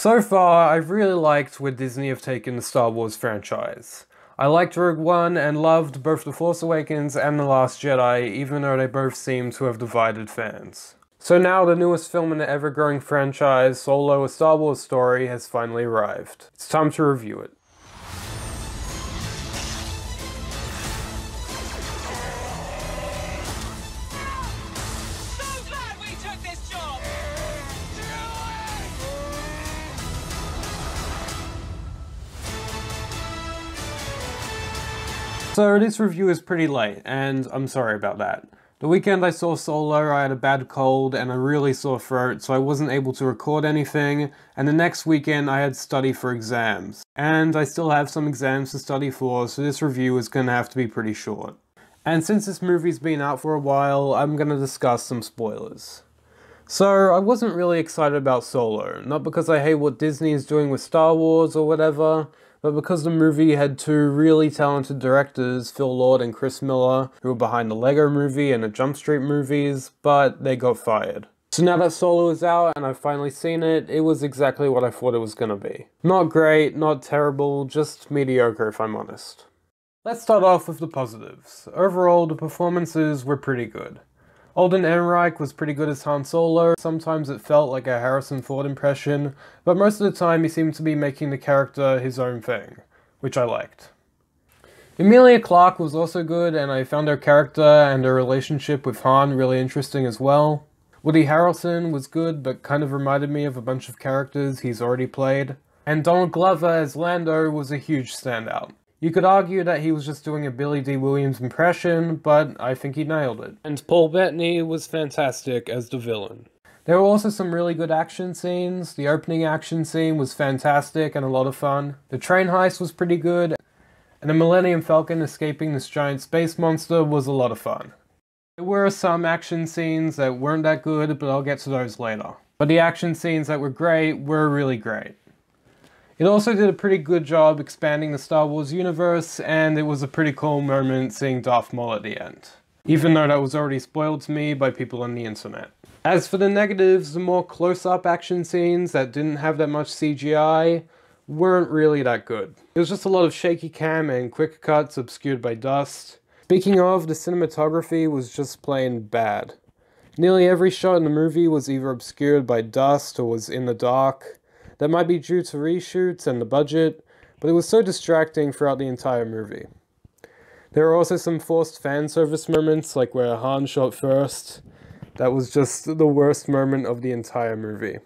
So far, I've really liked where Disney have taken the Star Wars franchise. I liked Rogue One and loved both The Force Awakens and The Last Jedi, even though they both seem to have divided fans. So now the newest film in the ever-growing franchise, Solo: A Star Wars Story, has finally arrived. It's time to review it. So this review is pretty late, and I'm sorry about that. The weekend I saw Solo, I had a bad cold and a really sore throat, so I wasn't able to record anything, and the next weekend I had to study for exams. And I still have some exams to study for, so this review is going to have to be pretty short. And since this movie's been out for a while, I'm going to discuss some spoilers. So, I wasn't really excited about Solo, not because I hate what Disney is doing with Star Wars or whatever, but because the movie had two really talented directors, Phil Lord and Chris Miller, who were behind the Lego Movie and the Jump Street movies, but they got fired. So now that Solo is out and I've finally seen it, it was exactly what I thought it was gonna be. Not great, not terrible, just mediocre if I'm honest. Let's start off with the positives. Overall, the performances were pretty good. Alden Ehrenreich was pretty good as Han Solo. Sometimes it felt like a Harrison Ford impression, but most of the time he seemed to be making the character his own thing, which I liked. Emilia Clarke was also good, and I found her character and her relationship with Han really interesting as well. Woody Harrelson was good, but kind of reminded me of a bunch of characters he's already played. And Donald Glover as Lando was a huge standout. You could argue that he was just doing a Billy Dee Williams impression, but I think he nailed it. And Paul Bettany was fantastic as the villain. There were also some really good action scenes. The opening action scene was fantastic and a lot of fun. The train heist was pretty good, and the Millennium Falcon escaping this giant space monster was a lot of fun. There were some action scenes that weren't that good, but I'll get to those later. But the action scenes that were great were really great. It also did a pretty good job expanding the Star Wars universe, and it was a pretty cool moment seeing Darth Maul at the end. Even though that was already spoiled to me by people on the internet. As for the negatives, the more close-up action scenes that didn't have that much CGI weren't really that good. It was just a lot of shaky cam and quick cuts obscured by dust. Speaking of, the cinematography was just plain bad. Nearly every shot in the movie was either obscured by dust or was in the dark. That might be due to reshoots and the budget, but it was so distracting throughout the entire movie. There were also some forced fan service moments, like where Han shot first. That was just the worst moment of the entire movie.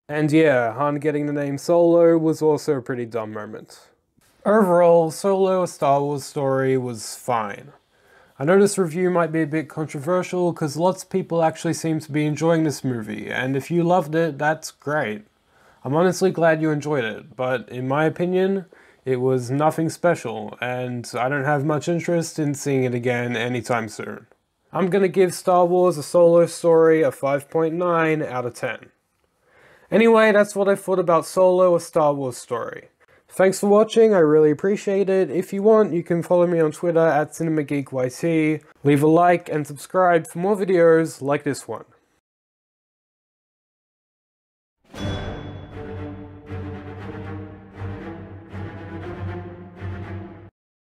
And yeah, Han getting the name Solo was also a pretty dumb moment. Overall, Solo: A Star Wars Story was fine. I know this review might be a bit controversial because lots of people actually seem to be enjoying this movie, and if you loved it, that's great. I'm honestly glad you enjoyed it, but in my opinion, it was nothing special, and I don't have much interest in seeing it again anytime soon. I'm gonna give Star Wars: A Solo Story a 5.9 out of 10. Anyway, that's what I thought about Solo: A Star Wars Story. Thanks for watching, I really appreciate it. If you want, you can follow me on Twitter @CinemaGeekYT, leave a like and subscribe for more videos like this one.